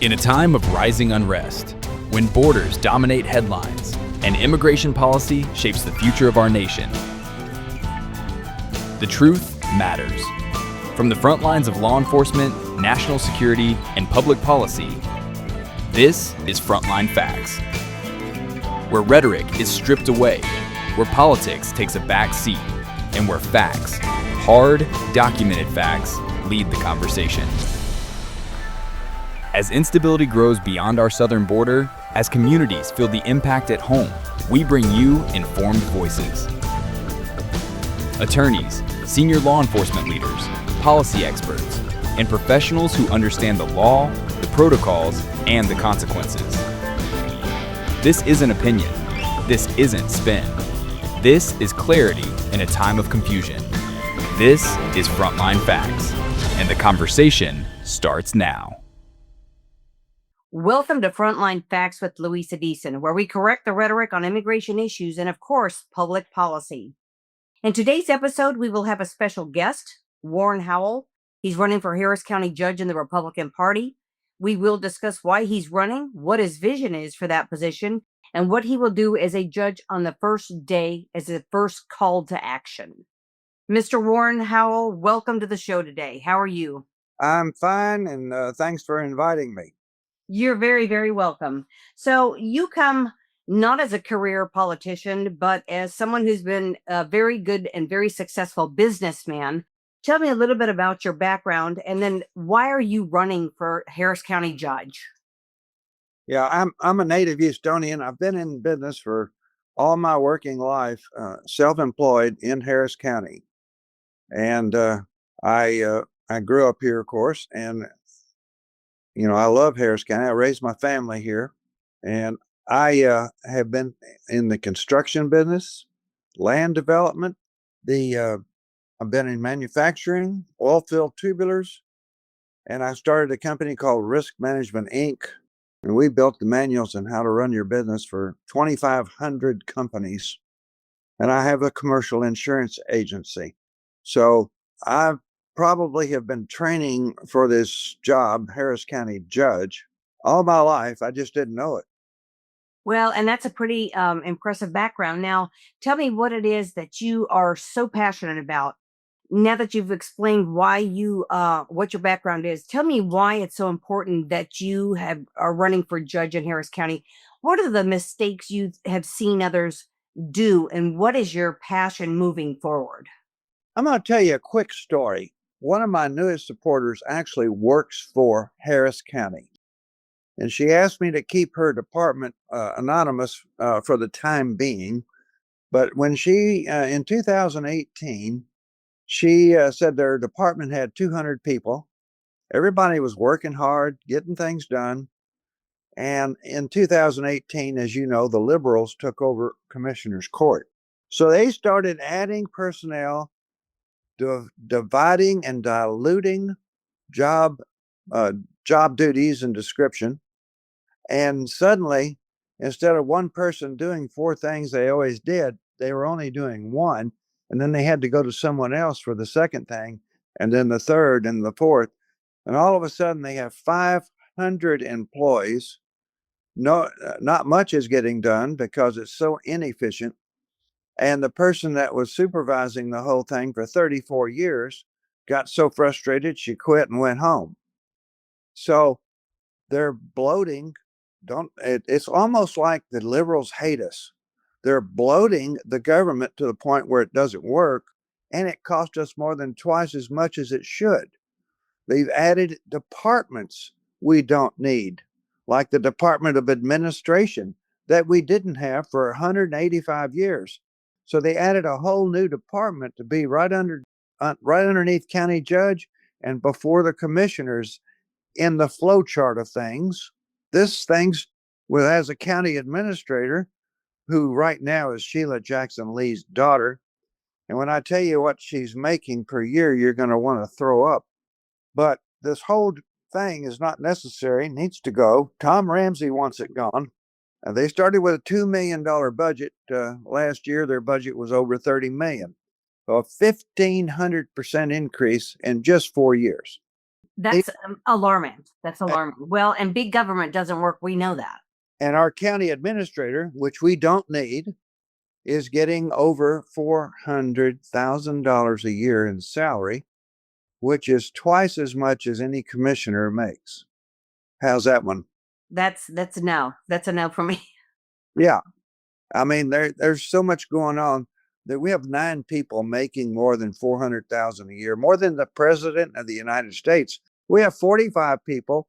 In a time of rising unrest, when borders dominate headlines and immigration policy shapes the future of our nation, the truth matters. From the front lines of law enforcement, national security, and public policy, this is Frontline Facts, where rhetoric is stripped away, where politics takes a back seat, and where facts, hard, documented facts, lead the conversation. As instability grows beyond our southern border, as communities feel the impact at home, we bring you informed voices. Attorneys, senior law enforcement leaders, policy experts, and professionals who understand the law, the protocols, and the consequences. This isn't opinion. This isn't spin. This is clarity in a time of confusion. This is Frontline Facts, and the conversation starts now. Welcome to Frontline Facts with Louisa Deason, where we correct the rhetoric on immigration issues and, of course, public policy. In today's episode, we will have a special guest, Warren Howell. He's running for Harris County Judge in the Republican Party. We will discuss why he's running, what his vision is for that position, and what he will do as a judge on the first day as a first call to action. Mr. Warren Howell, welcome to the show today. How are you? I'm fine, and thanks for inviting me. You're very, very welcome. So you come not as a career politician, but as someone who's been a very good and very successful businessman. Tell me a little bit about your background, and then why are you running for Harris County Judge? Yeah, I'm a native Houstonian. I've been in business for all my working life, self-employed in Harris County, and I grew up here, of course, and I love Harris County. I raised my family here, and I have been in the construction business, land development. I've been in manufacturing, oil field tubulars, and I started a company called Risk Management Inc. And we built the manuals on how to run your business for 2,500 companies. And I have a commercial insurance agency. So I probably have been training for this job, Harris County Judge, all my life. I just didn't know it. Well, and that's a pretty impressive background. Now, tell me what it is that you are so passionate about. Now that you've explained why what your background is, tell me why it's so important that you are running for judge in Harris County. What are the mistakes you have seen others do, and what is your passion moving forward? I'm going to tell you a quick story. One of my newest supporters actually works for Harris County, and she asked me to keep her department anonymous for the time being. But when she, in 2018, she said their department had 200 people. Everybody was working hard, getting things done. And in 2018, as you know, the liberals took over Commissioner's Court. So they started adding personnel, dividing and diluting job duties and description. And suddenly, instead of one person doing four things they always did, they were only doing one. And then they had to go to someone else for the second thing, and then the third and the fourth. And all of a sudden, they have 500 employees. No, not much is getting done because it's so inefficient. And the person that was supervising the whole thing for 34 years got so frustrated, she quit and went home. So they're bloating. It's almost like the liberals hate us. They're bloating the government to the point where it doesn't work, and it costs us more than twice as much as it should. They've added departments we don't need, like the Department of Administration that we didn't have for 185 years. So they added a whole new department to be right underneath county judge and before the commissioners in the flow chart of things. This thing's as a county administrator, who right now is Sheila Jackson Lee's daughter. And when I tell you what she's making per year, you're going to want to throw up. But this whole thing is not necessary, needs to go. Tom Ramsey wants it gone. They started with a $2 million budget. Last year, their budget was over $30 million. So a 1,500% increase in just 4 years. That's alarming. That's alarming. Well, and big government doesn't work. We know that. And our county administrator, which we don't need, is getting over $400,000 a year in salary, which is twice as much as any commissioner makes. How's that one? That's a no. That's a no for me. Yeah. I mean, there's so much going on that we have 9 people making more than 400,000 a year, more than the president of the United States. We have 45 people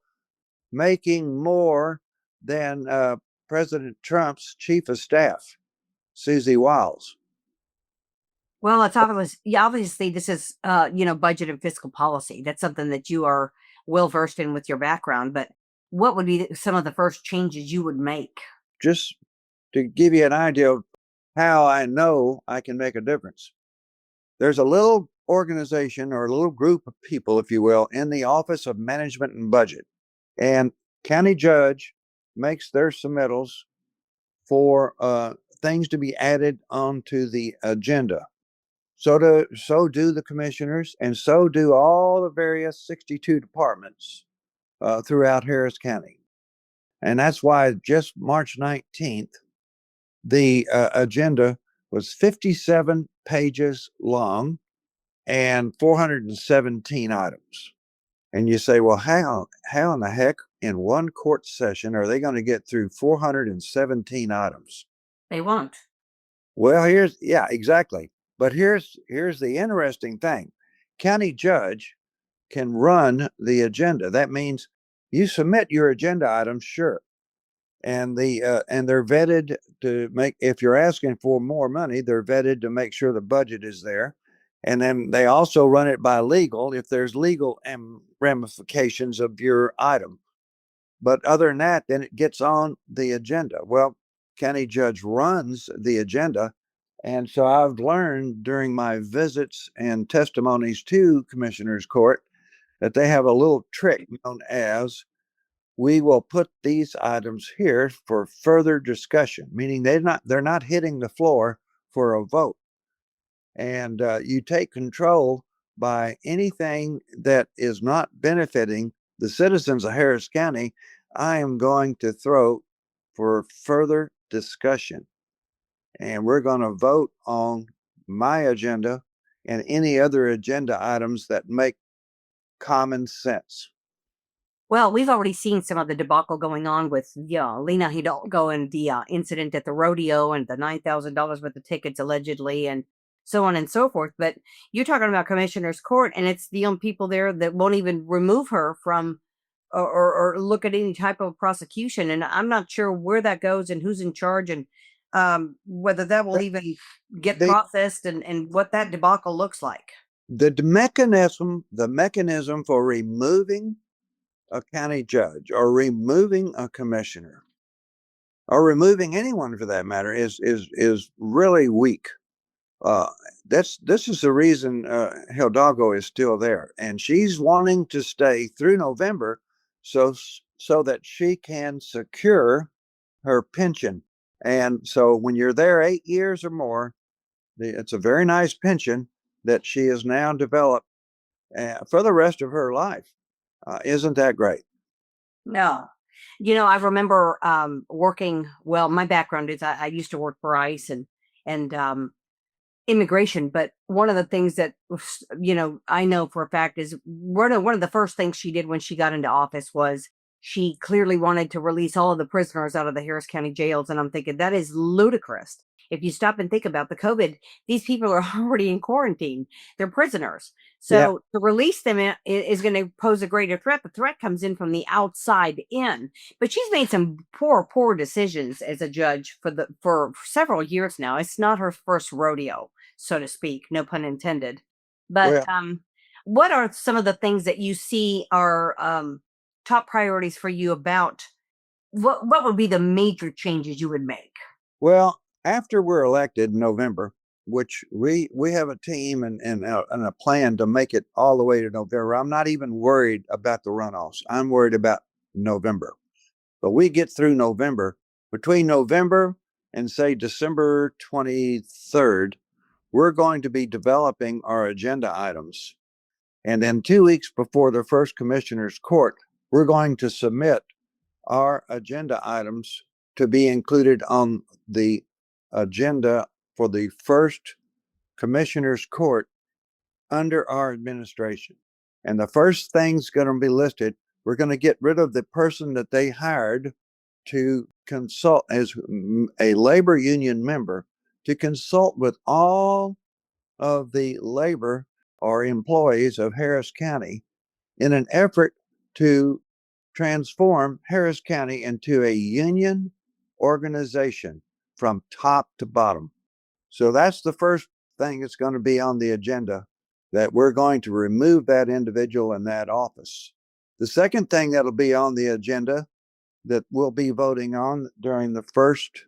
making more than President Trump's chief of staff, Susie Wiles. Well, it's obviously this is budget and fiscal policy. That's something that you are well versed in with your background. But what would be some of the first changes you would make? Just to give you an idea of how I know I can make a difference. There's a little organization or a little group of people, if you will, in the Office of Management and Budget. And county judge makes their submittals for things to be added onto the agenda. So do the commissioners, and so do all the various 62 departments throughout Harris County. And that's why just March 19th, the agenda was 57 pages long and 417 items. And you say, well, how in the heck in one court session are they going to get through 417 items? They won't. Well, yeah, exactly. But here's the interesting thing. County judge can run the agenda. That means you submit your agenda items, sure. And they're vetted to make, if you're asking for more money, they're vetted to make sure the budget is there. And then they also run it by legal if there's legal ramifications of your item. But other than that, then it gets on the agenda. Well, county judge runs the agenda. And so I've learned during my visits and testimonies to Commissioner's Court that they have a little trick known as, we will put these items here for further discussion, meaning they're not hitting the floor for a vote. And you take control by anything that is not benefiting the citizens of Harris County. I am going to throw for further discussion. And we're going to vote on my agenda and any other agenda items that make common sense. Well, we've already seen some of the debacle going on with Lena Hidalgo and the incident at the rodeo and the $9,000 worth of tickets allegedly and so on and so forth. But you're talking about Commissioner's Court, and it's the young people there that won't even remove her from or look at any type of prosecution. And I'm not sure where that goes and who's in charge and whether that will even get processed and what that debacle looks like. The mechanism for removing a county judge or removing a commissioner or removing anyone for that matter is really weak. This is the reason Hidalgo is still there, and she's wanting to stay through November so that she can secure her pension. And so when you're there 8 years or more, it's a very nice pension that she has now developed for the rest of her life. Isn't that great? No. I remember working, well, my background is I used to work for ICE and immigration, but one of the things that, I know for a fact is one of the first things she did when she got into office was she clearly wanted to release all of the prisoners out of the Harris County jails. And I'm thinking that is ludicrous. If you stop and think about the COVID, these people are already in quarantine. They're prisoners. So to release them is going to pose a greater threat. The threat comes in from the outside in. But she's made some poor decisions as a judge for several years now. It's not her first rodeo, so to speak. No pun intended. But what are some of the things that you see are top priorities for you about what would be the major changes you would make? Well, after we're elected in November, which we have a team and a plan to make it all the way to November. I'm not even worried about the runoffs. I'm worried about November. But we get through November. Between November and say December 23rd, we're going to be developing our agenda items. And then 2 weeks before the first commissioner's court, we're going to submit our agenda items to be included on the agenda for the first commissioner's court under our administration. And the first thing's going to be listed, we're going to get rid of the person that they hired to consult as a labor union member to consult with all of the labor or employees of Harris County in an effort to transform Harris County into a union organization from top to bottom. So that's the first thing that's going to be on the agenda, that we're going to remove that individual in that office. The second thing that'll be on the agenda that we'll be voting on during the first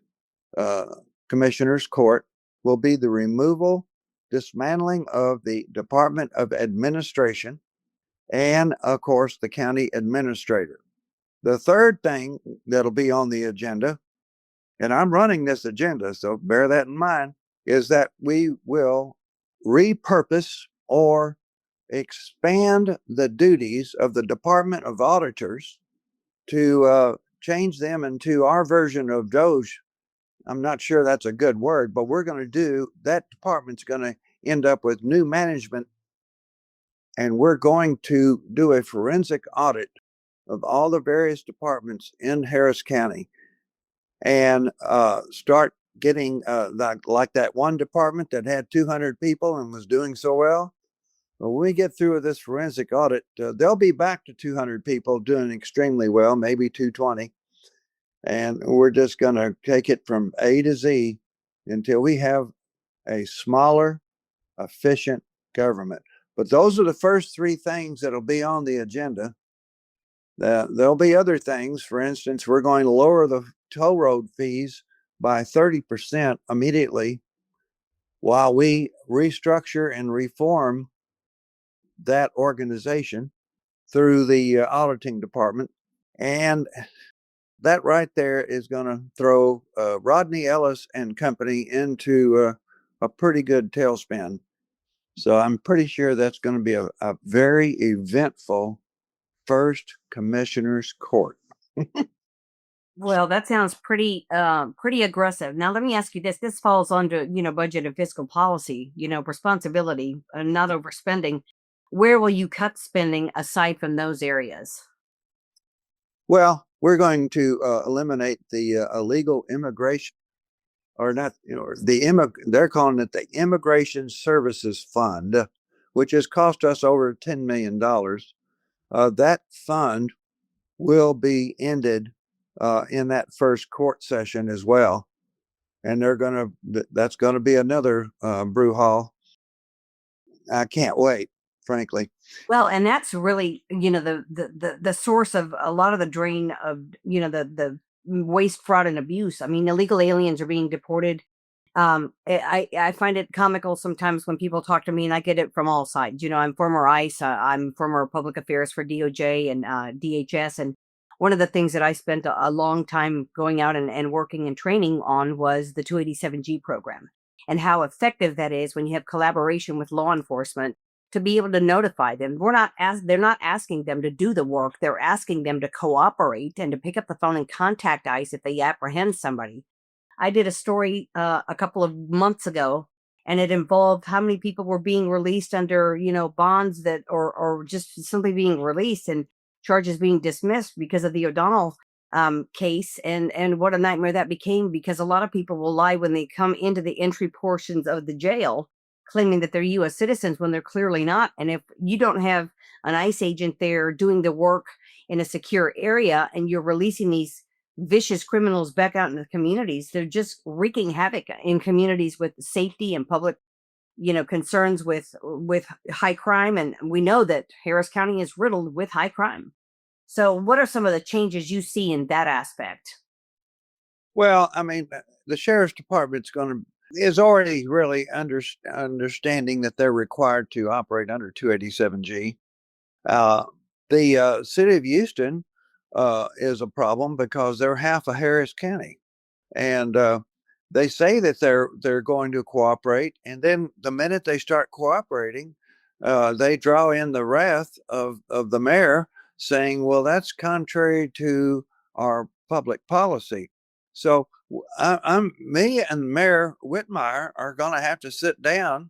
commissioner's court will be the removal, dismantling of the Department of Administration and, of course, the county administrator. The third thing that'll be on the agenda, and I'm running this agenda, so bear that in mind, is that we will repurpose or expand the duties of the Department of Auditors to change them into our version of Doge. I'm not sure that's a good word, but we're going to do that. Department's going to end up with new management, and we're going to do a forensic audit of all the various departments in Harris County and start getting like that one department that had 200 people and was doing so well. Well, when we get through with this forensic audit, they'll be back to 200 people doing extremely well, maybe 220. And we're just going to take it from A to Z until we have a smaller, efficient government. But those are the first three things that'll be on the agenda. There'll be other things. For instance, we're going to lower the toll road fees by 30% immediately while we restructure and reform that organization through the auditing department. And that right there is going to throw Rodney Ellis and company into a pretty good tailspin. So I'm pretty sure that's going to be a very eventful first commissioner's court. Well, that sounds pretty aggressive. Now, let me ask you this. This falls under, budget and fiscal policy, responsibility and not overspending. Where will you cut spending aside from those areas? Well, we're going to eliminate the illegal immigration, or not, they're calling it the Immigration Services Fund, which has cost us over $10 million. That fund will be ended in that first court session as well. And that's going to be another brouhaha. I can't wait, frankly. Well, and that's really, the source of a lot of the drain of, the waste, fraud, and abuse. I mean, illegal aliens are being deported. I find it comical sometimes when people talk to me, and I get it from all sides. I'm former ICE, I'm former public affairs for DOJ and DHS, and one of the things that I spent a long time going out and working and training on was the 287G program, and how effective that is when you have collaboration with law enforcement to be able to notify them. They're not asking them to do the work. They're asking them to cooperate and to pick up the phone and contact ICE if they apprehend somebody. I did a story a couple of months ago, and it involved how many people were being released under, bonds that, or just simply being released and charges being dismissed because of the O'Donnell case, and what a nightmare that became, because a lot of people will lie when they come into the entry portions of the jail, claiming that they're U.S. citizens when they're clearly not. And if you don't have an ICE agent there doing the work in a secure area, and you're releasing these vicious criminals back out in the communities, they're just wreaking havoc in communities with safety and public, concerns with high crime. And we know that Harris County is riddled with high crime. So what are some of the changes you see in that aspect? Well, I mean, the sheriff's department's is already really understanding that they're required to operate under 287G. The city of Houston is a problem because they're half of Harris County, and they say that they're going to cooperate, and then the minute they start cooperating, they draw in the wrath of the mayor, saying, well, that's contrary to our public policy. So me and Mayor Whitmire are going to have to sit down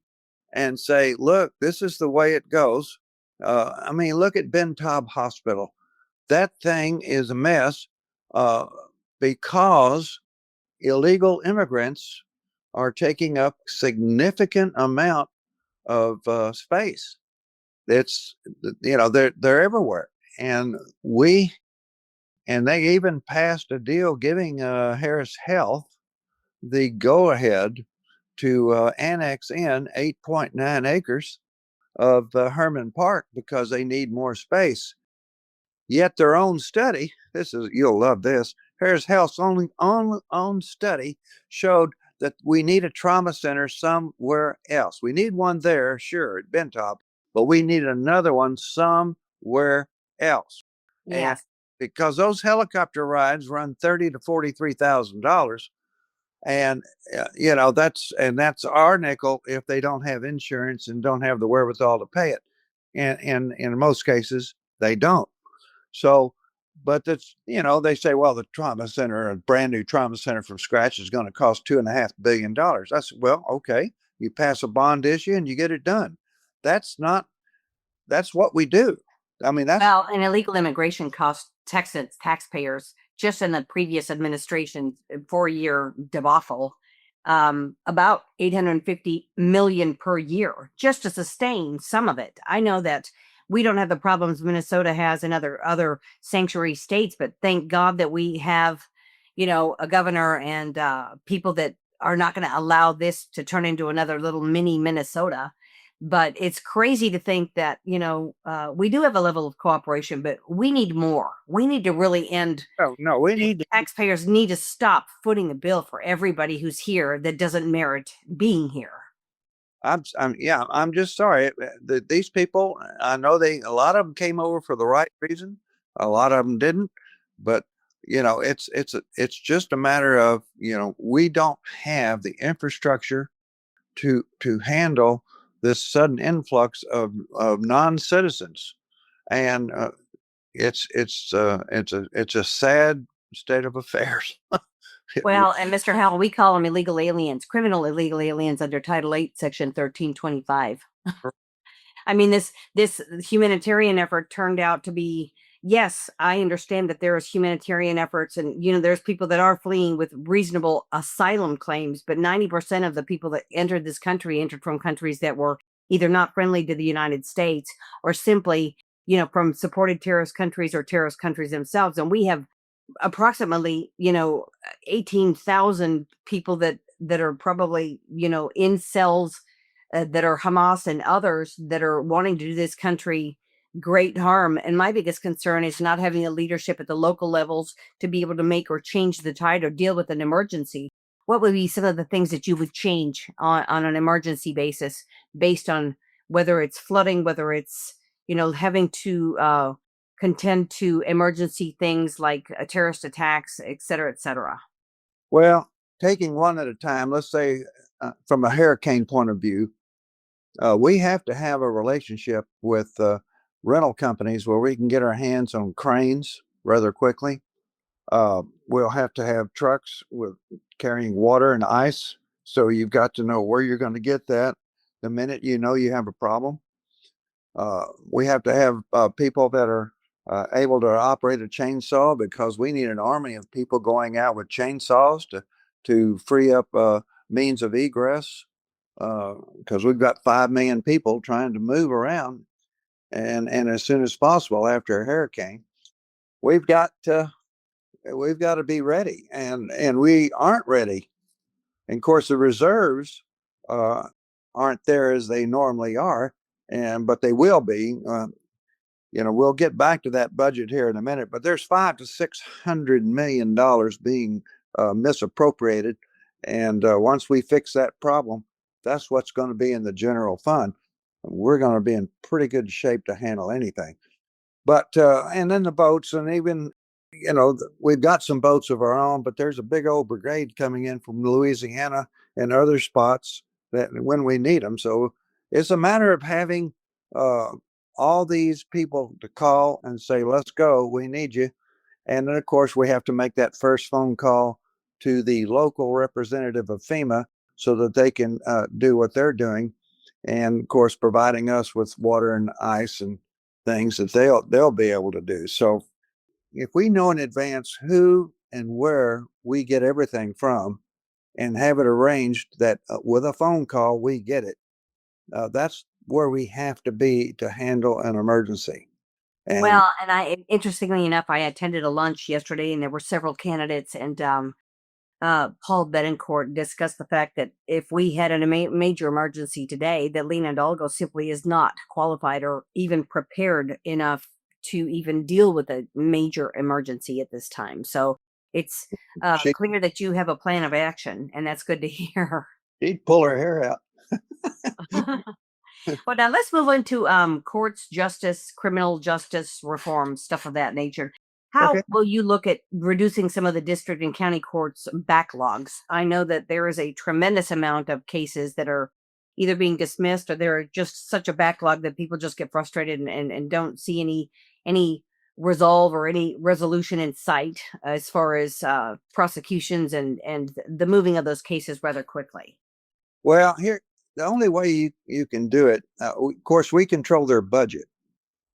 and say, look, this is the way it goes. I mean, look at Ben Taub Hospital. That thing is a mess because illegal immigrants are taking up significant amount of space. It's they're everywhere, and they even passed a deal giving Harris Health the go ahead to annex in 8.9 acres of Herman Park because they need more space. Yet their own study, you'll love this, Harris Health's own study showed that we need a trauma center somewhere else. We need one there, sure, at Bentop, but we need another one somewhere else. And Yes. because those helicopter rides run $30,000 to $43,000, and that's our nickel if they don't have insurance and don't have the wherewithal to pay it. And in most cases, they don't. So, but they say, well, the trauma center, a brand new trauma center from scratch is going to cost $2.5 billion. I said, well, okay, you pass a bond issue and you get it done. That's what we do. I mean, Well, and illegal immigration cost Texas taxpayers just in the previous administration's 4-year debacle about $850 million per year just to sustain some of it. I know that we don't have the problems Minnesota has in other sanctuary states, but thank God that we have, a governor and people that are not going to allow this to turn into another little mini Minnesota. But it's crazy to think that, we do have a level of cooperation, but we need more. We need to really end. no, we need to. Taxpayers need to stop footing the bill for everybody who's here that doesn't merit being here. I'm just sorry that these people. I know a lot of them came over for the right reason. A lot of them didn't, but it's just a matter of we don't have the infrastructure to handle this sudden influx of non-citizens, and it's a sad state of affairs. Well, and Mr. Howell, we call them illegal aliens, criminal illegal aliens under Title 8, Section 1325. I mean, this humanitarian effort turned out to be, yes, I understand that there is humanitarian efforts and, there's people that are fleeing with reasonable asylum claims, but 90% of the people that entered this country entered from countries that were either not friendly to the United States or simply, from supported terrorist countries or terrorist countries themselves. And we have approximately 18,000 people that are probably in cells that are Hamas and others that are wanting to do this country great harm. And my biggest concern is not having a leadership at the local levels to be able to make or change the tide or deal with an emergency. What would be some of the things that you would change on an emergency basis based on whether it's flooding, whether it's having to contend to emergency things like terrorist attacks, et cetera, et cetera? Well, taking one at a time, let's say from a hurricane point of view, we have to have a relationship with rental companies where we can get our hands on cranes rather quickly. We'll have to have trucks with carrying water and ice. So you've got to know where you're going to get that the minute you know you have a problem. We have to have people that are able to operate a chainsaw because we need an army of people going out with chainsaws to free up means of egress because we've got 5 million people trying to move around and as soon as possible after a hurricane we've got to be ready and we aren't ready. And of course the reserves aren't there as they normally are but they will be. We'll get back to that budget here in a minute, but there's $500 to $600 million being misappropriated. And once we fix that problem, that's what's going to be in the general fund. We're going to be in pretty good shape to handle anything. But, and then the boats, and even, we've got some boats of our own, but there's a big old brigade coming in from Louisiana and other spots that when we need them. So it's a matter of having uh, all these people to call and say, let's go, we need you. And then, of course, we have to make that first phone call to the local representative of FEMA so that they can do what they're doing. And of course, providing us with water and ice and things that they'll be able to do. So if we know in advance who and where we get everything from and have it arranged that with a phone call we get it, that's where we have to be to handle an emergency. And Well, and interestingly enough, I attended a lunch yesterday, and there were several candidates, and Paul Betancourt discussed the fact that if we had a major emergency today, that Lena Hidalgo simply is not qualified or even prepared enough to even deal with a major emergency at this time. So it's she, clear that you have a plan of action, and that's good to hear. she'd pull her hair out. Well, now let's move into courts, justice, criminal justice reform, stuff of that nature. How Okay. will you look at reducing some of the district and county courts backlogs? I know that there is a tremendous amount of cases that are either being dismissed or there are just such a backlog that people just get frustrated and don't see any resolve or any resolution in sight as far as prosecutions and the moving of those cases rather quickly. Well, here, the only way you can do it, of course, we control their budget.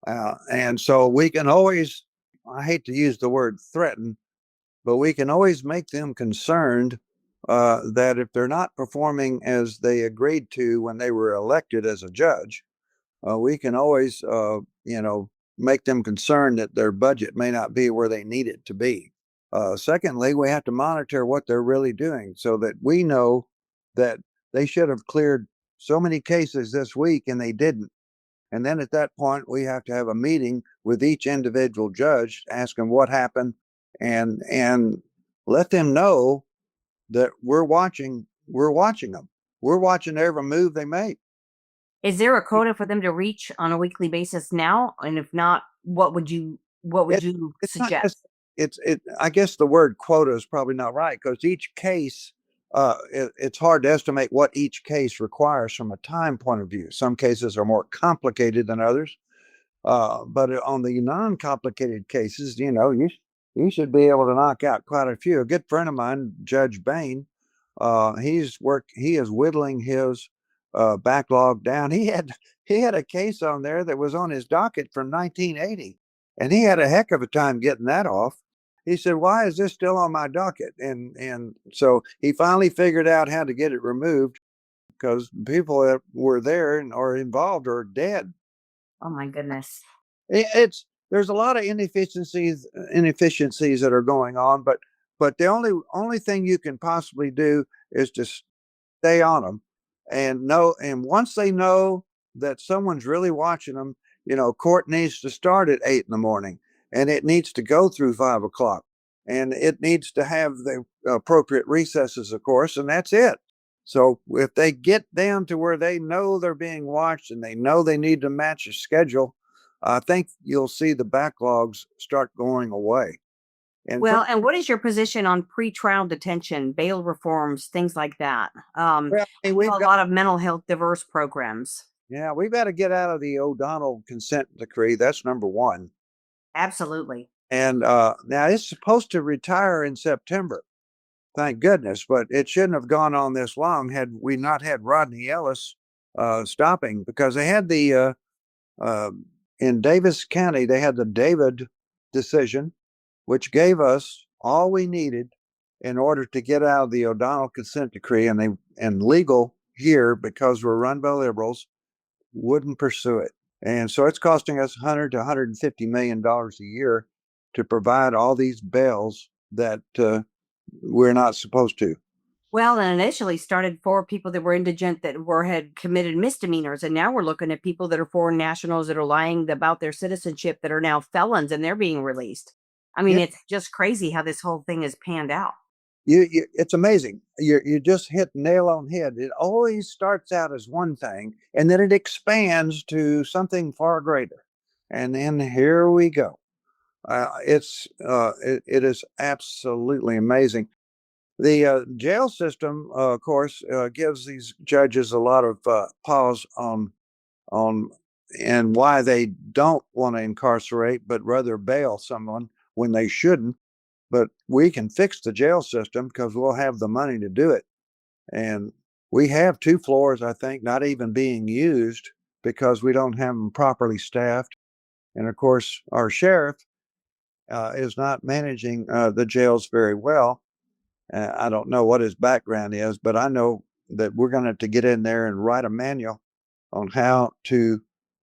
And so we can always, I hate to use the word threaten, but we can always make them concerned that if they're not performing as they agreed to when they were elected as a judge, we can always, make them concerned that their budget may not be where they need it to be. Secondly, we have to monitor what they're really doing so that we know that they should have cleared so many cases this week and they didn't. And then at that point, we have to have a meeting with each individual judge, ask them what happened, and let them know that we're watching. We're watching them. We're watching every move they make. Is there a quota for them to reach on a weekly basis now? And if not, what would It, you it's not suggest? just it's it. I guess the word quota is probably not right because each case. It's hard to estimate what each case requires from a time point of view. Some cases are more complicated than others. But on the non-complicated cases, you should be able to knock out quite a few. A good friend of mine, Judge Bain, he is whittling his backlog down. He had a case on there that was on his docket from 1980, and he had a heck of a time getting that off. He said, "Why is this still on my docket?" And so he finally figured out how to get it removed because people that were there and are involved are dead. Oh my goodness. It's there's a lot of inefficiencies that are going on, but the only thing you can possibly do is to stay on them and know. And once they know that someone's really watching them, court needs to start at 8 in the morning, and it needs to go through 5 o'clock, and it needs to have the appropriate recesses, of course, and that's it. So if they get down to where they know they're being watched and they know they need to match a schedule, I think you'll see the backlogs start going away. And Well, and what is your position on pretrial detention, bail reforms, things like that? well, I mean, I know a lot of mental health diverse programs. we've got to get out of the O'Donnell consent decree. That's number one. Absolutely. And now it's supposed to retire in September. Thank goodness, but it shouldn't have gone on this long had we not had Rodney Ellis stopping because they had uh, in Davis County, they had the David decision, which gave us all we needed in order to get out of the O'Donnell consent decree, and legal here because we're run by liberals wouldn't pursue it, and so it's costing us 100 to 150 million dollars a year to provide all these bails that we're not supposed to. Well, and initially started for people that were indigent that had committed misdemeanors, and now we're looking at people that are foreign nationals that are lying about their citizenship that are now felons and they're being released. I mean, Yeah, it's just crazy how this whole thing has panned out. it's amazing. You just hit nail on head. It always starts out as one thing, and then it expands to something far greater, and then here we go. It is absolutely amazing. The jail system, of course, gives these judges a lot of pause on and why they don't want to incarcerate, but rather bail someone when they shouldn't. But we can fix the jail system because we'll have the money to do it. And we have 2 floors, I think, not even being used because we don't have them properly staffed. And of course, our sheriff is not managing the jails very well. I don't know what his background is, but I know that we're going to have to get in there and write a manual on how to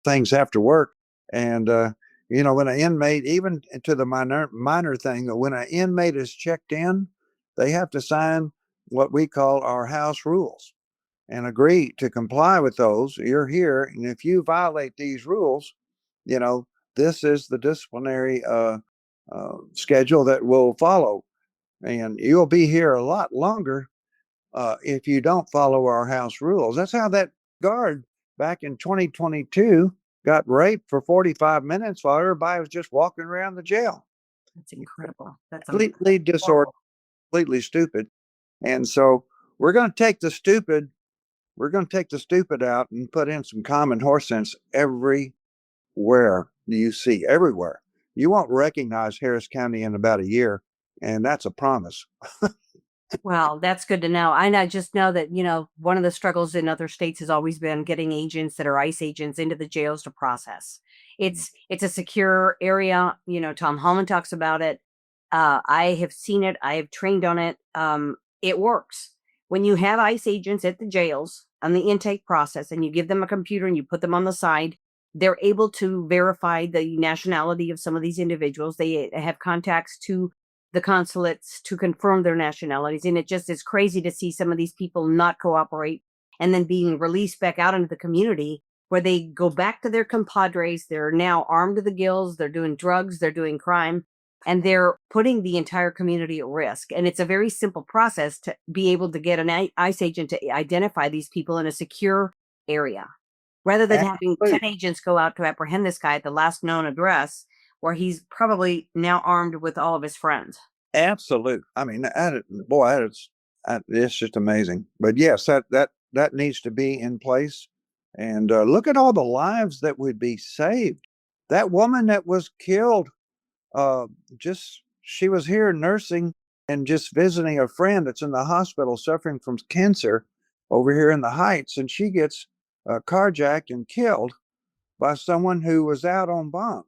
things after work. And when an inmate, even to the minor thing, that when an inmate is checked in, they have to sign what we call our house rules and agree to comply with those. You're here, and if you violate these rules, this is the disciplinary schedule that will follow, and you'll be here a lot longer if you don't follow our house rules. That's how that guard back in 2022 got raped for 45 minutes while everybody was just walking around the jail. That's incredible. That's Completely disordered, completely stupid. And so we're going to take the stupid out and put in some common horse sense everywhere you see, everywhere. You won't recognize Harris County in about a year, and that's a promise. Well, that's good to know. I just know that, one of the struggles in other states has always been getting agents that are ICE agents into the jails to process. It's a secure area. Tom Holman talks about it. I have seen it. I have trained on it. It works. When you have ICE agents at the jails on the intake process and you give them a computer and you put them on the side, they're able to verify the nationality of some of these individuals. They have contacts to the consulates to confirm their nationalities. And it just is crazy to see some of these people not cooperate and then being released back out into the community where they go back to their compadres. They're now armed to the gills. They're doing drugs. They're doing crime. And they're putting the entire community at risk. And it's a very simple process to be able to get an ICE agent to identify these people in a secure area, rather than having 10 agents go out to apprehend this guy at the last known address, where he's probably now armed with all of his friends. Absolute. I mean, it's just amazing. But yes, that needs to be in place. And look at all the lives that would be saved. That woman that was killed, she was here nursing and just visiting a friend that's in the hospital suffering from cancer over here in the Heights, and she gets carjacked and killed by someone who was out on bond.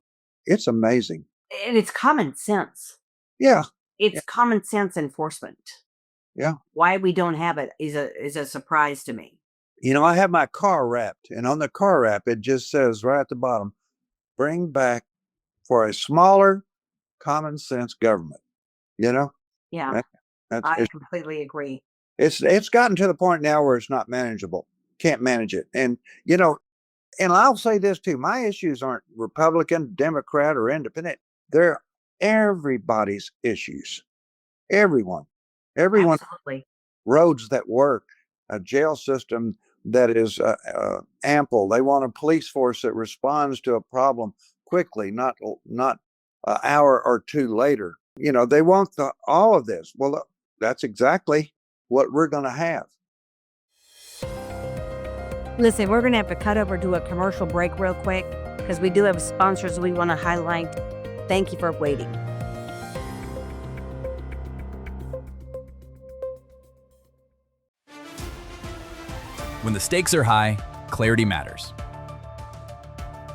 It's amazing. And it's common sense. Yeah. It's common sense enforcement. Yeah. Why we don't have it is a surprise to me. I have my car wrapped, and on the car wrap, it just says right at the bottom, bring back for a smaller common sense government. Yeah. I It's completely agree. It's gotten to the point now where it's not manageable. Can't manage it. And, and I'll say this too, my issues aren't Republican, Democrat, or independent. They're everybody's issues. Everyone. Absolutely. Roads that work, a jail system that is ample. They want a police force that responds to a problem quickly, not an hour or two later. They want all of this. Well, that's exactly what we're going to have. Listen, we're going to have to cut over to a commercial break real quick because we do have sponsors we want to highlight. Thank you for waiting. When the stakes are high, clarity matters.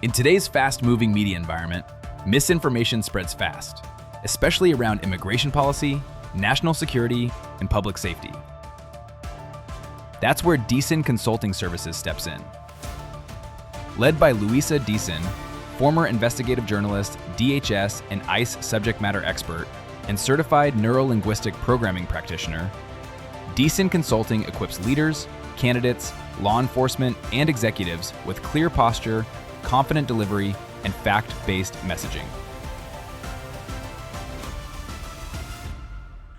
In today's fast-moving media environment, misinformation spreads fast, especially around immigration policy, national security, and public safety. That's where Deason Consulting Services steps in. Led by Louisa Deason, former investigative journalist, DHS and ICE subject matter expert, and certified neuro-linguistic programming practitioner, Deason Consulting equips leaders, candidates, law enforcement, and executives with clear posture, confident delivery, and fact-based messaging.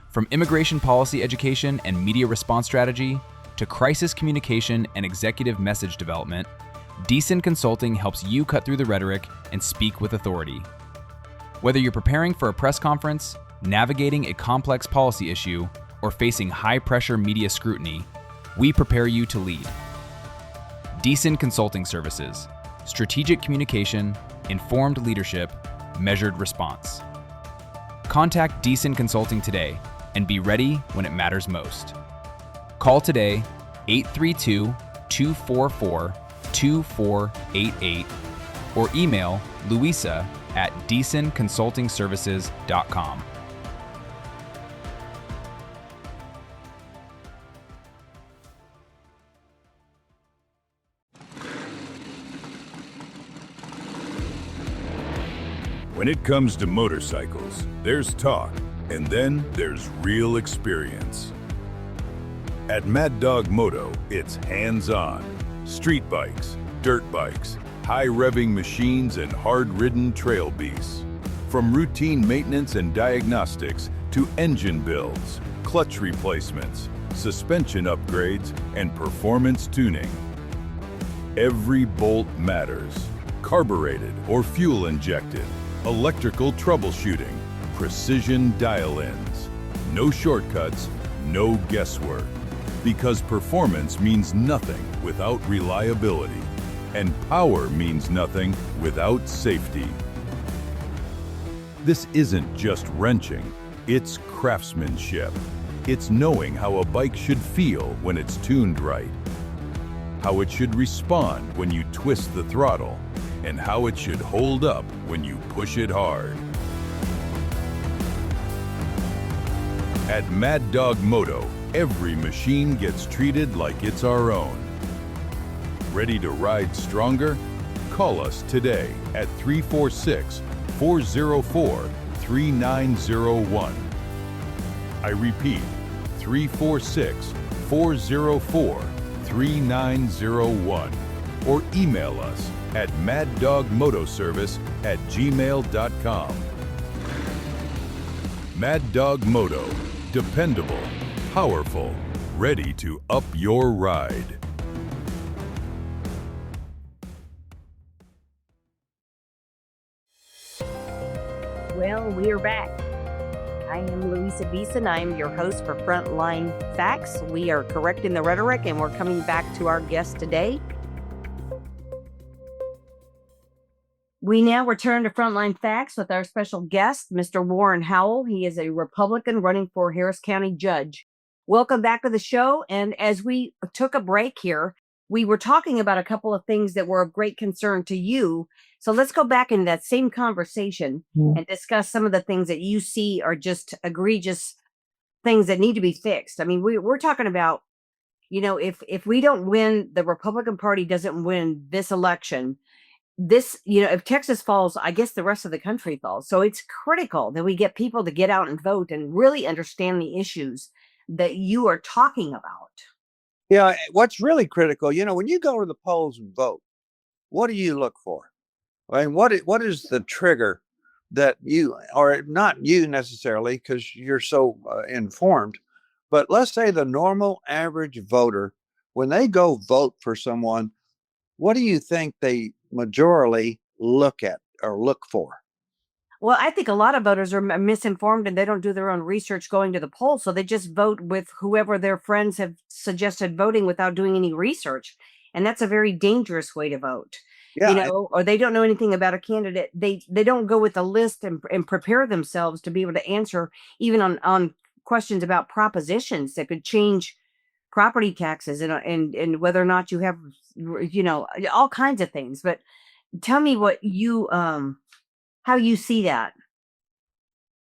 From immigration policy education and media response strategy to crisis communication and executive message development, Deason Consulting helps you cut through the rhetoric and speak with authority. Whether you're preparing for a press conference, navigating a complex policy issue, or facing high-pressure media scrutiny, we prepare you to lead. Deason Consulting Services, strategic communication, informed leadership, measured response. Contact Deason Consulting today and be ready when it matters most. Call today 832-244-2488 or email louisa@deasonconsultingservices.com. When it comes to motorcycles, there's talk, and then there's real experience. At Mad Dog Moto, it's hands-on. Street bikes, dirt bikes, high-revving machines, and hard-ridden trail beasts. From routine maintenance and diagnostics to engine builds, clutch replacements, suspension upgrades, and performance tuning. Every bolt matters. Carbureted or fuel-injected, electrical troubleshooting, precision dial-ins. No shortcuts, no guesswork. Because performance means nothing without reliability, and power means nothing without safety. This isn't just wrenching, it's craftsmanship. It's knowing how a bike should feel when it's tuned right, how it should respond when you twist the throttle, and how it should hold up when you push it hard. At Mad Dog Moto, every machine gets treated like it's our own. Ready to ride stronger? Call us today at 346-404-3901. I repeat, 346-404-3901. Or email us at maddogmotoservice@gmail.com. Mad Dog Moto, dependable, powerful, ready to up your ride. Well, we are back. I am Louisa Deason. I am your host for Frontline Facts. We are correcting the rhetoric, and we're coming back to our guest today. We now return to Frontline Facts with our special guest, Mr. Warren Howell. He is a Republican running for Harris County Judge. Welcome back to the show. And as we took a break here, we were talking about a couple of things that were of great concern to you. So let's go back into that same conversation and discuss some of the things that you see are just egregious things that need to be fixed. I mean, we're talking about, if we don't win, the Republican Party doesn't win this election, if Texas falls, I guess the rest of the country falls. So it's critical that we get people to get out and vote and really understand the issues that you are talking about. Yeah, what's really critical, when you go to the polls and vote, what do you look for? I mean, what is the trigger that you, or not you necessarily, because you're so informed, but let's say the normal average voter, when they go vote for someone, what do you think they majorly look at or look for? Well, I think a lot of voters are misinformed and they don't do their own research going to the polls. So they just vote with whoever their friends have suggested voting without doing any research. And that's a very dangerous way to vote. Yeah, Or they don't know anything about a candidate. They don't go with a list and prepare themselves to be able to answer even on questions about propositions that could change property taxes and whether or not you have, all kinds of things. But tell me what you, how you see that.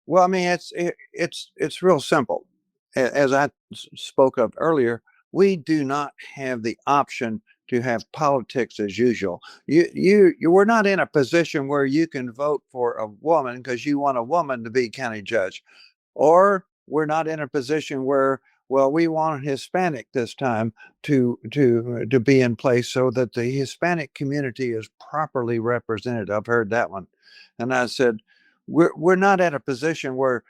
well, I mean, it's real simple. As I spoke of earlier, we do not have the option to have politics as usual. You were not in a position where you can vote for a woman because you want a woman to be county judge, or we're not in a position where, well, we want a Hispanic this time to be in place so that the Hispanic community is properly represented. I've heard that one, and I said, we're not at a position where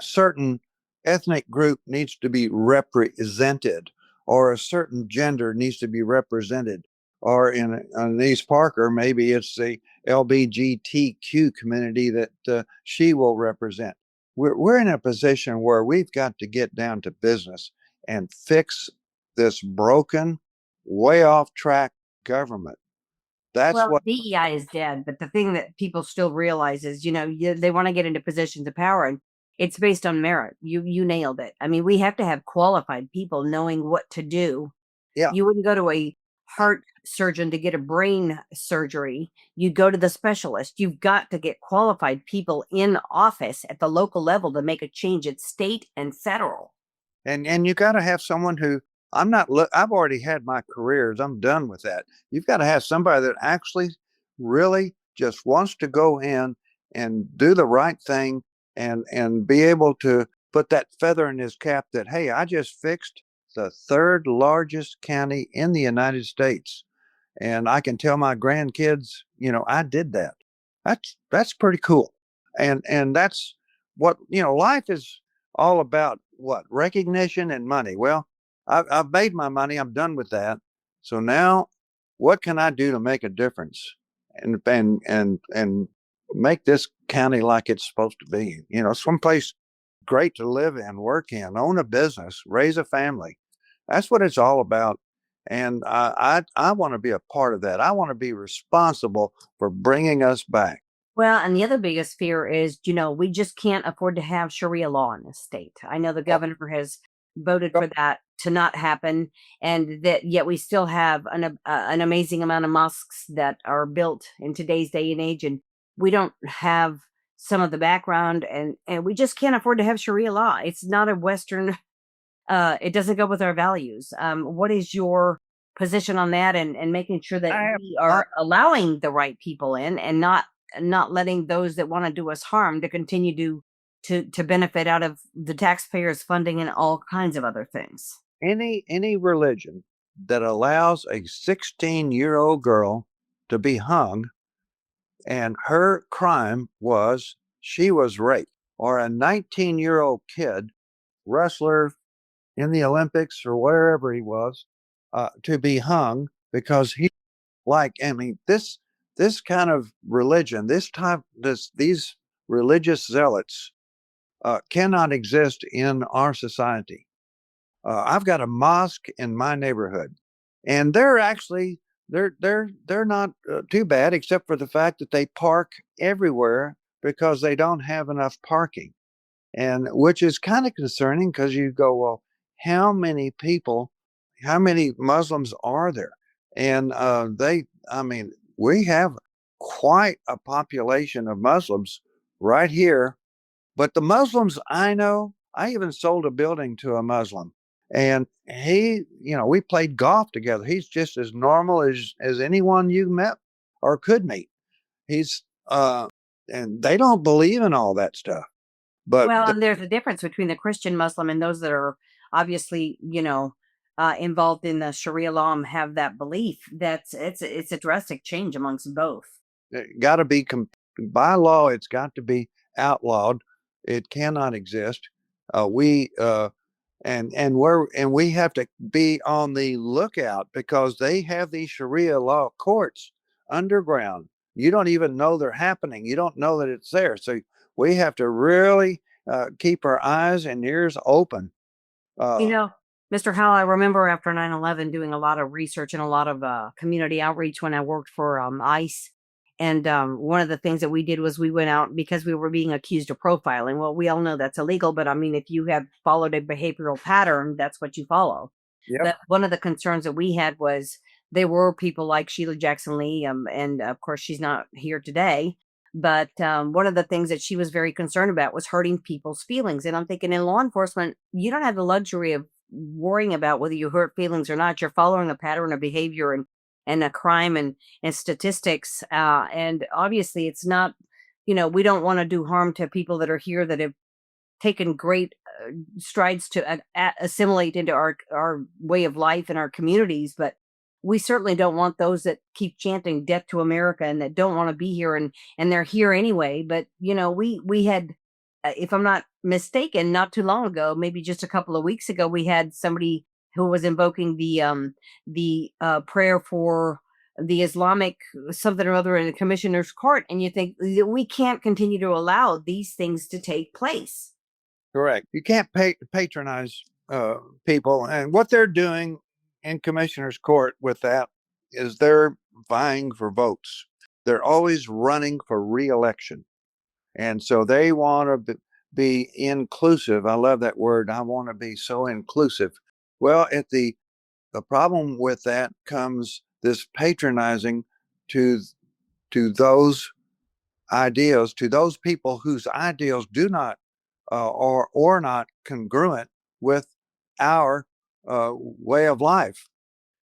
certain ethnic group needs to be represented, or a certain gender needs to be represented, or in East Parker, maybe it's the LGBTQ community that she will represent. We're in a position where we've got to get down to business and fix this broken, way off track government That's Well, what. DEI is dead, but the thing that people still realize is, they want to get into positions of power, and it's based on merit. You nailed it. I mean, we have to have qualified people knowing what to do. Yeah. You wouldn't go to a heart surgeon to get a brain surgery. You go to the specialist. You've got to get qualified people in office at the local level to make a change at state and federal. And you got to have someone who, I've already had my careers. I'm done with that. You've got to have somebody that actually really just wants to go in and do the right thing and be able to put that feather in his cap that, hey, I just fixed the third largest county in the United States. And I can tell my grandkids, I did that. That's pretty cool. And that's what, life is all about, what? Recognition and money. Well, I've made my money. I'm done with that. So now what can I do to make a difference and make this county like it's supposed to be? Someplace great to live in, work in, own a business, raise a family. That's what it's all about. And I want to be a part of that. I want to be responsible for bringing us back. Well, and the other biggest fear is, we just can't afford to have Sharia law in this state. I know the governor has voted for that to not happen, and that yet we still have an amazing amount of mosques that are built in today's day and age, and we don't have some of the background, and we just can't afford to have Sharia law. It's not a Western. It doesn't go with our values. What is your position on that, and making sure that we are allowing the right people in, and not letting those that want to do us harm to continue to benefit out of the taxpayers' funding and all kinds of other things? Any religion that allows a 16-year-old girl to be hung and her crime was she was raped, or a 19-year-old kid, wrestler in the Olympics or wherever he was, to be hung because this kind of religion, these religious zealots cannot exist in our society. I've got a mosque in my neighborhood, and they're not too bad, except for the fact that they park everywhere because they don't have enough parking, and which is kind of concerning because you go, well, how many people, how many Muslims are there? And we have quite a population of Muslims right here. But the Muslims I know, I even sold a building to a Muslim, and we played golf together. He's just as normal as anyone you met or could meet. He's and they don't believe in all that stuff. But Well, and there's a difference between the Christian Muslim and those that are obviously, involved in the Sharia law and have that belief. It's a drastic change amongst both. got to be by law. It's got to be outlawed. It cannot exist. We and we have to be on the lookout because they have these Sharia law courts underground. You don't even know they're happening. You don't know that it's there. So we have to really keep our eyes and ears open. You know, Mr. Howell, I remember after 9/11 doing a lot of research and a lot of community outreach when I worked for ICE. And one of the things that we did was we went out because we were being accused of profiling. Well, we all know that's illegal, but I mean, if you have followed a behavioral pattern, that's what you follow. Yep. But one of the concerns that we had was there were people like Sheila Jackson Lee, and of course, she's not here today. But one of the things that she was very concerned about was hurting people's feelings. And I'm thinking in law enforcement, you don't have the luxury of worrying about whether you hurt feelings or not. You're following a pattern of behavior and a crime and statistics. And obviously, it's not, we don't want to do harm to people that are here that have taken great strides to assimilate into our way of life and our communities, but we certainly don't want those that keep chanting death to America and that don't want to be here and they're here anyway. But we had, if I'm not mistaken, not too long ago, maybe just a couple of weeks ago, we had somebody who was invoking the prayer for the Islamic something or other in the commissioner's court, and you think we can't continue to allow these things to take place. Correct. You can't patronize people, and what they're doing in commissioner's court with that is they're vying for votes. They're always running for reelection. And so they want to be inclusive. I love that word. I want to be so inclusive. Well, the problem with that comes this patronizing to those ideals, to those people whose ideals do not or not congruent with our way of life.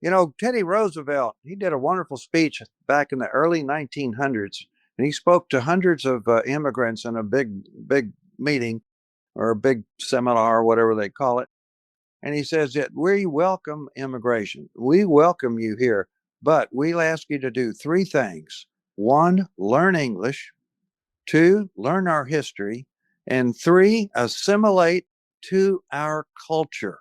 You know, Teddy Roosevelt, he did a wonderful speech back in the early 1900s, and he spoke to hundreds of immigrants in a big meeting or a big seminar, or whatever they call it. And he says that we welcome immigration. We welcome you here, but we'll ask you to do three things. One, learn English. Two, learn our history. And three, assimilate to our culture.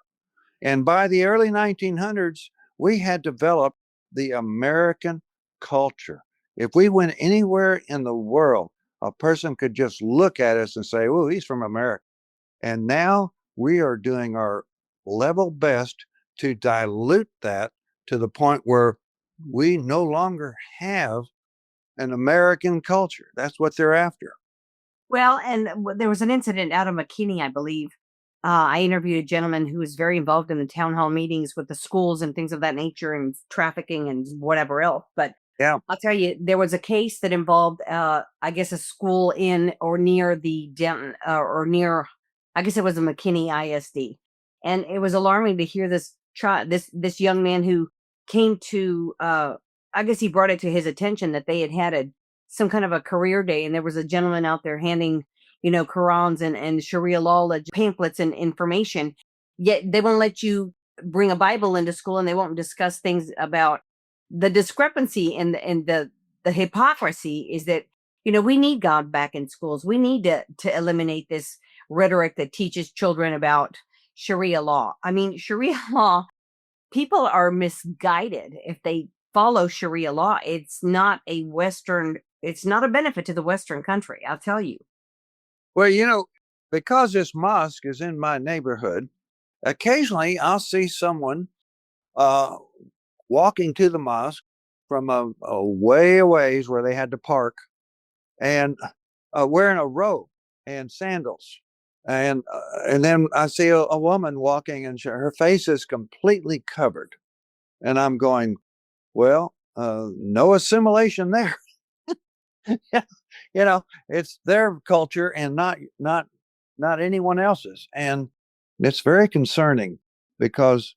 And by the early 1900s, we had developed the American culture. If we went anywhere in the world, a person could just look at us and say, oh, he's from America. And now we are doing our level best to dilute that to the point where we no longer have an American culture. That's what they're after. Well, and there was an incident out of McKinney, I believe. I interviewed a gentleman who was very involved in the town hall meetings with the schools and things of that nature and trafficking and whatever else. But Yeah. I'll tell you, there was a case that involved, I guess, a school in or near the Denton or near, I guess it was a McKinney ISD, and it was alarming to hear this young man who came to, I guess he brought it to his attention that they had some kind of a career day, and there was a gentleman out there handing, Qurans and Sharia law pamphlets and information. Yet they won't let you bring a Bible into school, and they won't discuss things about the discrepancy and the hypocrisy is that we need God back in schools. We need to eliminate this rhetoric that teaches children about Sharia law. I mean, Sharia law, people are misguided if they follow Sharia law. It's not a benefit to the Western country, I'll tell you. Well, because this mosque is in my neighborhood, occasionally I'll see someone walking to the mosque from a way a ways where they had to park and wearing a robe and sandals. And then I see a woman walking and her face is completely covered. And I'm going, well, no assimilation there. It's their culture and not anyone else's. And it's very concerning because,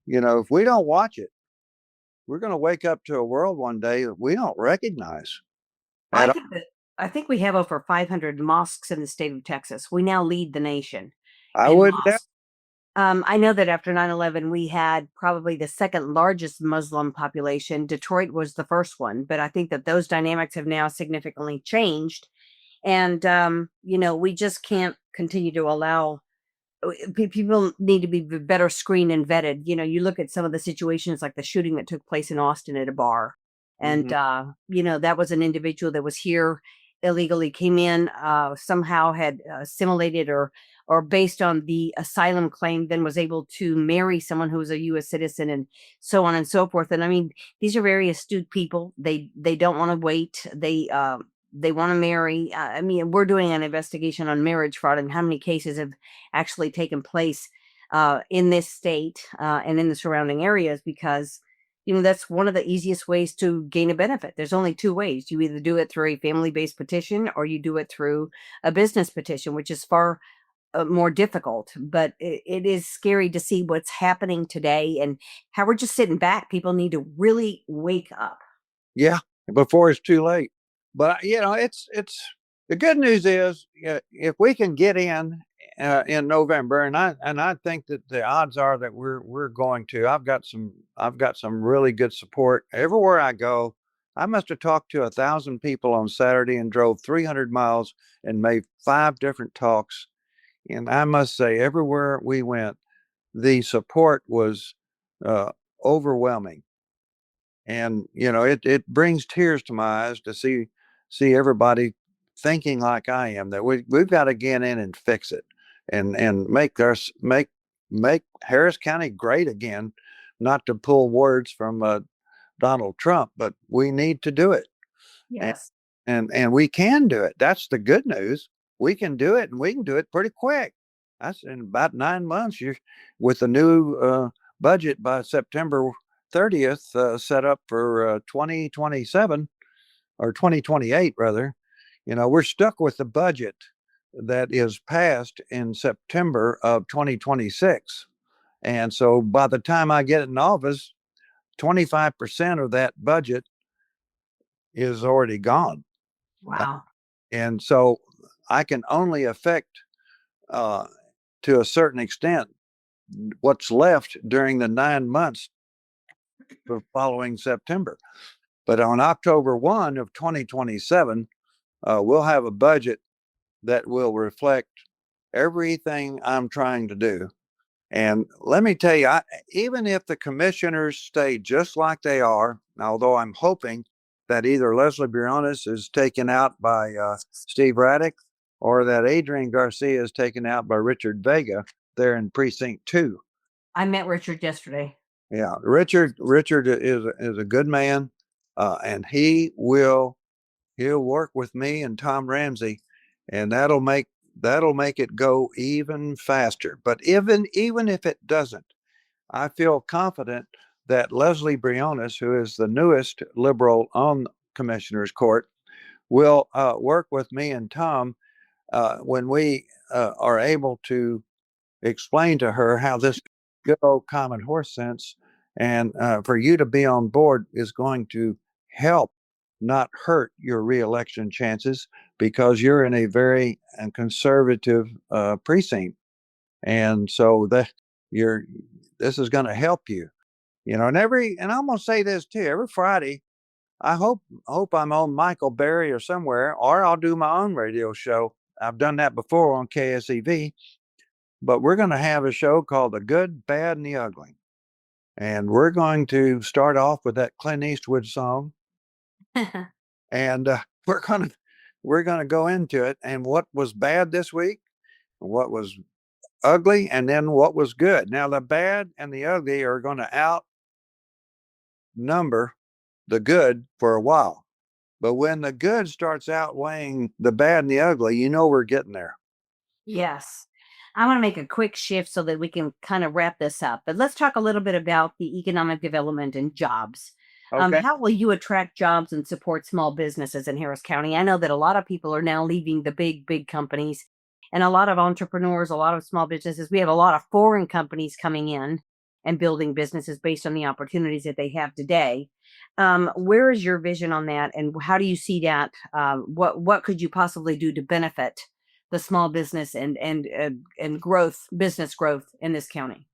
if we don't watch it, we're going to wake up to a world one day that we don't recognize. I think we have over 500 mosques in the state of Texas. We now lead the nation. I would. I know that after 9/11, we had probably the second largest Muslim population. Detroit was the first one, but I think that those dynamics have now significantly changed. And, we just can't continue to allow people need to be better screened and vetted. You look at some of the situations like the shooting that took place in Austin at a bar. And, that was an individual that was here illegally, came in, somehow had assimilated or based on the asylum claim, then was able to marry someone who was a U.S. citizen and so on and so forth. And I mean, these are very astute people. They don't want to wait. They want to marry. I mean, we're doing an investigation on marriage fraud and how many cases have actually taken place in this state and in the surrounding areas because, that's one of the easiest ways to gain a benefit. There's only two ways. You either do it through a family-based petition or you do it through a business petition, which is far more difficult. But it is scary to see what's happening today and how we're just sitting back. People need to really wake up. Yeah, before it's too late. But it's the good news is if we can get in November, and I think that the odds are that we're going to. I've got some really good support everywhere I go. I must have talked to 1,000 people on Saturday and drove 300 miles and made 5 different talks. And I must say, everywhere we went, the support was overwhelming. And it brings tears to my eyes to see everybody thinking like I am, that we've got to get in and fix it and make Harris County great again, not to pull words from Donald Trump, but we need to do it. Yes. And we can do it. That's the good news. We can do it, and we can do it pretty quick. That's in about 9 months. You're with the new budget by September 30th, set up for 2027 or 2028 rather. We're stuck with the budget that is passed in September of 2026. And so by the time I get in office, 25% of that budget is already gone. Wow. And so I can only affect uh, to a certain extent what's left during the 9 months following September. But on October 1 of 2027, we'll have a budget that will reflect everything I'm trying to do. And let me tell you, even if the commissioners stay just like they are, although I'm hoping that either Leslie Briones is taken out by Steve Raddick or that Adrian Garcia is taken out by Richard Vega there in Precinct 2. I met Richard yesterday. Yeah, Richard is a good man, and he'll work with me and Tom Ramsey, and that'll make it go even faster. But even if it doesn't, I feel confident that Leslie Briones, who is the newest liberal on Commissioner's Court, will work with me and Tom when we are able to explain to her how this good old common horse sense and for you to be on board is going to help, not hurt your reelection chances, because you're in a very conservative precinct, and so this is going to help you. And I'm going to say this too. Every Friday, I hope I'm on Michael Berry or somewhere, or I'll do my own radio show. I've done that before on KSEV, but we're going to have a show called The Good, Bad, and the Ugly. And we're going to start off with that Clint Eastwood song. And we're going to go into it and what was bad this week, what was ugly, and then what was good. Now, the bad and the ugly are going to outnumber the good for a while. But when the good starts outweighing the bad and the ugly, we're getting there. Yes. I want to make a quick shift so that we can kind of wrap this up. But let's talk a little bit about the economic development and jobs. Okay. How will you attract jobs and support small businesses in Harris County? I know that a lot of people are now leaving the big companies, and a lot of entrepreneurs, a lot of small businesses. We have a lot of foreign companies coming in and building businesses based on the opportunities that they have today. Where is your vision on that, and how do you see that? What could you possibly do to benefit the small business and business growth in this county?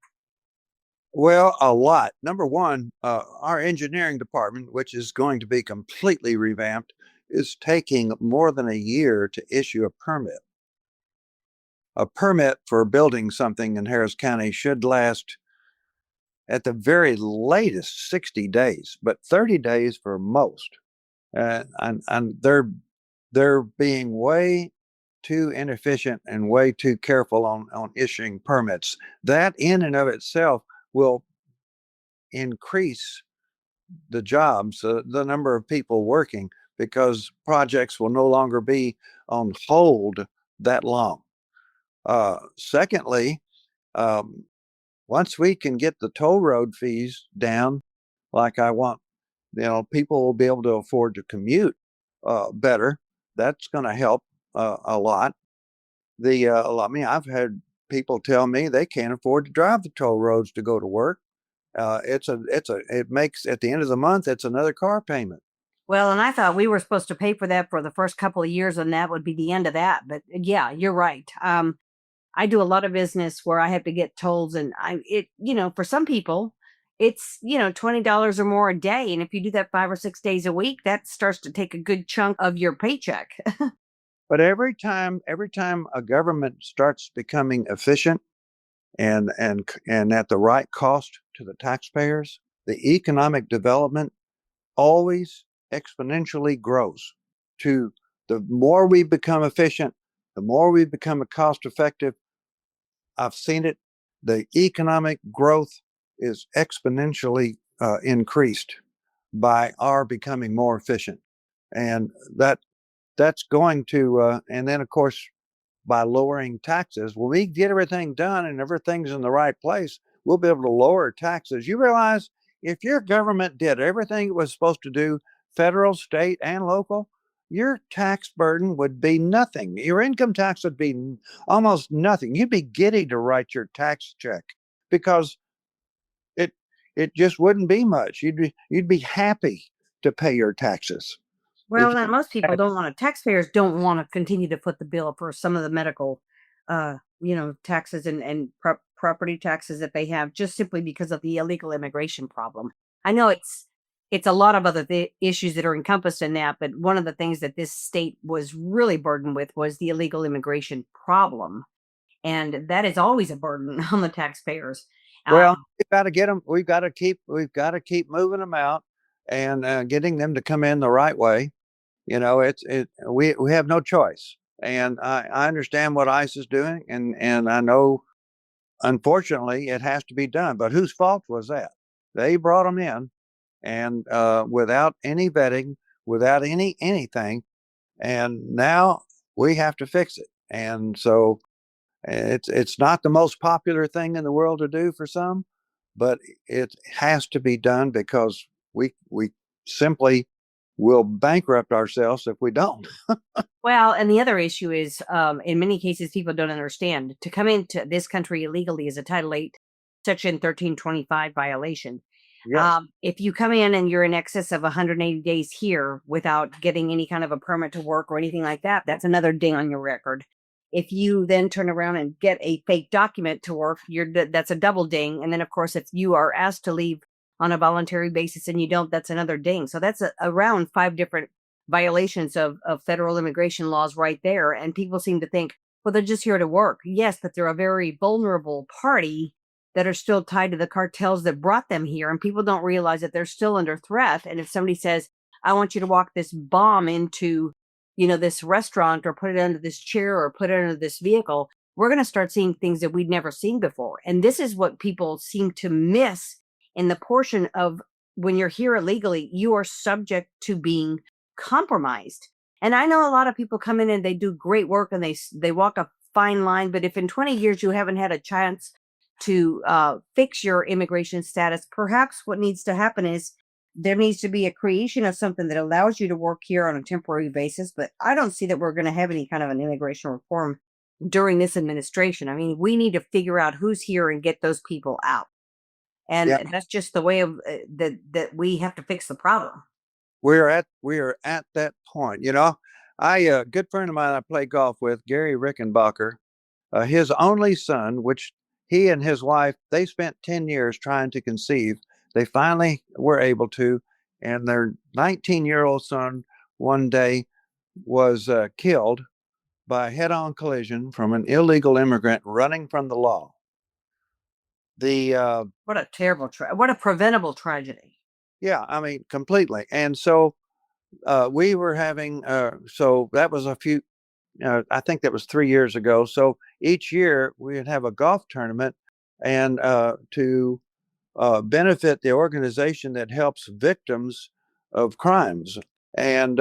Well, a lot. Number one, our engineering department, which is going to be completely revamped, is taking more than a year to issue a permit. A permit for building something in Harris County should last at the very latest 60 days, but 30 days for most. And they're being way too inefficient and way too careful on issuing permits. That in and of itself will increase the jobs, the number of people working, because projects will no longer be on hold that long. Secondly, once we can get the toll road fees down, like I want, people will be able to afford to commute better. That's going to help a lot. I've had people tell me they can't afford to drive the toll roads to go to work. It makes, at the end of the month, it's another car payment. Well, and I thought we were supposed to pay for that for the first couple of years, and that would be the end of that. But yeah, you're right. I do a lot of business where I have to get tolls, and for some people, it's $20 or more a day, and if you do that 5 or 6 days a week, that starts to take a good chunk of your paycheck. But every time a government starts becoming efficient and at the right cost to the taxpayers, the economic development always exponentially grows. To the more we become efficient, the more we become cost effective. I've seen it. The economic growth is exponentially increased. by our becoming more efficient. And that's going to, and then of course, by lowering taxes, when we get everything done and everything's in the right place, we'll be able to lower taxes. You realize if your government did everything it was supposed to do, federal, state, and local, your tax burden would be nothing. Your income tax would be almost nothing. You'd be giddy to write your tax check because it it just wouldn't be much. You'd be happy to pay your taxes. Well, If now most people you, don't want to. Taxpayers don't want to continue to foot the bill for some of the medical, taxes and property taxes that they have, just simply because of the illegal immigration problem. I know it's a lot of other issues that are encompassed in that, but one of the things that this state was really burdened with was the illegal immigration problem, and that is always a burden on the taxpayers. well, Um, we've got to get them. We've got to keep moving them out and getting them to come in the right way. We have no choice. And I understand what ICE is doing, and I know unfortunately it has to be done. But whose fault was that? They brought them in, and without any vetting, without anything, and now we have to fix it. And so it's not the most popular thing in the world to do for some, but it has to be done because we simply will bankrupt ourselves if we don't. Well, and the other issue is, in many cases, people don't understand to come into this country illegally is a Title 8, Section 1325 violation. Yes. If you come in and you're in excess of 180 days here without getting any kind of a permit to work or anything like that, that's another ding on your record. If you then turn around and get a fake document to work, that's a double ding. And then, of course, if you are asked to leave on a voluntary basis and you don't, that's another ding. So that's around 5 different violations of federal immigration laws right there. And people seem to think, well, they're just here to work. Yes, but they're a very vulnerable party that are still tied to the cartels that brought them here. And people don't realize that they're still under threat. And if somebody says, I want you to walk this bomb into, this restaurant or put it under this chair or put it under this vehicle, we're going to start seeing things that we'd never seen before. And this is what people seem to miss in the portion of when you're here illegally, you are subject to being compromised. And I know a lot of people come in and they do great work and they walk a fine line, but if in 20 years you haven't had a chance to fix your immigration status, perhaps what needs to happen is there needs to be a creation of something that allows you to work here on a temporary basis. But I don't see that we're going to have any kind of an immigration reform during this administration. I mean, we need to figure out who's here and get those people out. And Yeah. that's just the way of that we have to fix the problem. We are at that point. A good friend of mine I play golf with, Gary Rickenbacker, his only son, which he and his wife, they spent 10 years trying to conceive. They finally were able to, and their 19-year-old son one day was killed by a head-on collision from an illegal immigrant running from the law. The What a terrible, what a preventable tragedy. Yeah, I mean, completely. And so we were having, so that was I think that was 3 years ago. So each year we'd have a golf tournament and to benefit the organization that helps victims of crimes. And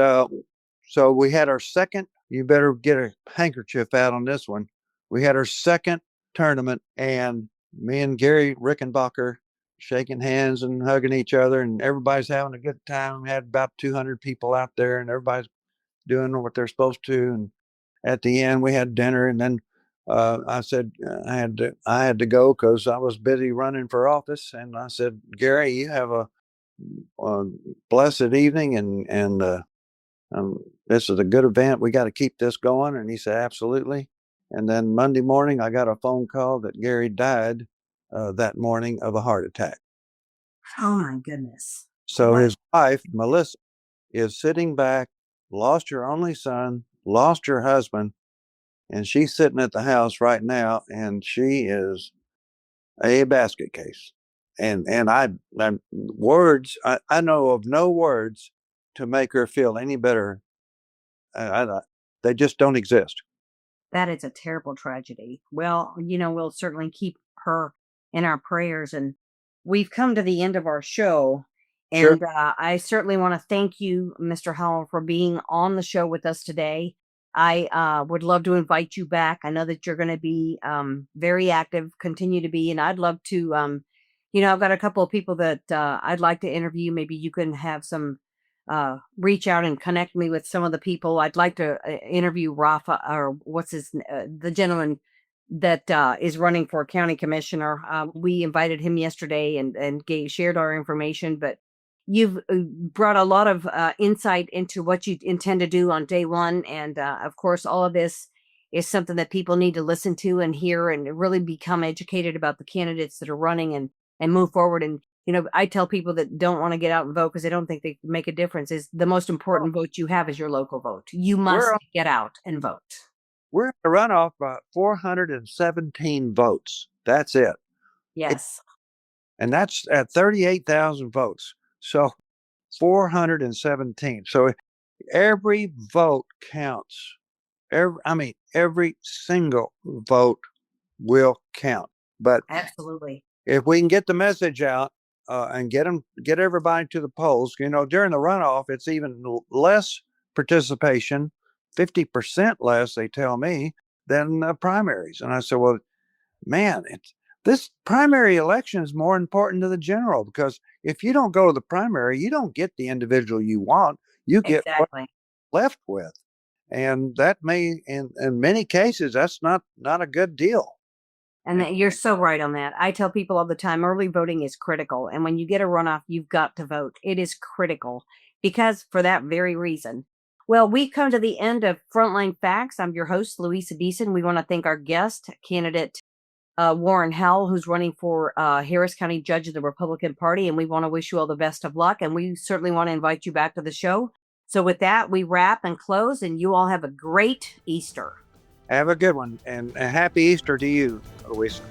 so we had our second, you better get a handkerchief out on this one. We had our second tournament, and me and Gary Rickenbacker shaking hands and hugging each other, and everybody's having a good time. We had about 200 people out there, and everybody's doing what they're supposed to. And at the end, we had dinner, and then I said I had to go because I was busy running for office. And I said, Gary, you have a blessed evening, and this is a good event. We got to keep this going. And he said, absolutely. And then Monday morning, I got a phone call that Gary died that morning of a heart attack. Oh my goodness. So his wife, Melissa, is sitting back, lost her only son, lost her husband, and she's sitting at the house right now, and she is a basket case. And I know of no words to make her feel any better. They just don't exist. That is a terrible tragedy. Well, we'll certainly keep her in our prayers. And we've come to the end of our show. Sure. And I certainly want to thank you, Mr. Howell, for being on the show with us today. I would love to invite you back. I know that you're going to be very active, continue to be, and I'd love to. I've got a couple of people that I'd like to interview. Maybe you can have some reach out and connect me with some of the people. I'd like to interview Rafa, or the gentleman that is running for county commissioner. We invited him yesterday and shared our information, but you've brought a lot of insight into what you intend to do on day one. And of course, all of this is something that people need to listen to and hear and really become educated about the candidates that are running and move forward. And, I tell people that don't want to get out and vote because they don't think they can make a difference, is the most important vote you have is your local vote. You must We're get out and vote. we're in a runoff by 417 votes. That's it. Yes. And that's at 38,000 votes. So 417. So every vote counts. Every single vote will count. But Absolutely. if we can get the message out and get everybody to the polls, during the runoff, it's even less participation, 50% less, they tell me, than the primaries. And I said, well, man, this primary election is more important to the general, because if you don't go to the primary, you don't get the individual you want. You get what Exactly. you're left with. And that may, in many cases, that's not a good deal. And you're so right on that. I tell people all the time, early voting is critical. And when you get a runoff, you've got to vote. It is critical because for that very reason. Well, we come to the end of Frontline Facts. I'm your host, Louisa Deason. We want to thank our guest, candidate Warren Howell, who's running for Harris County Judge of the Republican Party. And we want to wish you all the best of luck. And we certainly want to invite you back to the show. So with that, we wrap and close, and you all have a great Easter. Have a good one, and a happy Easter to you, Louisa.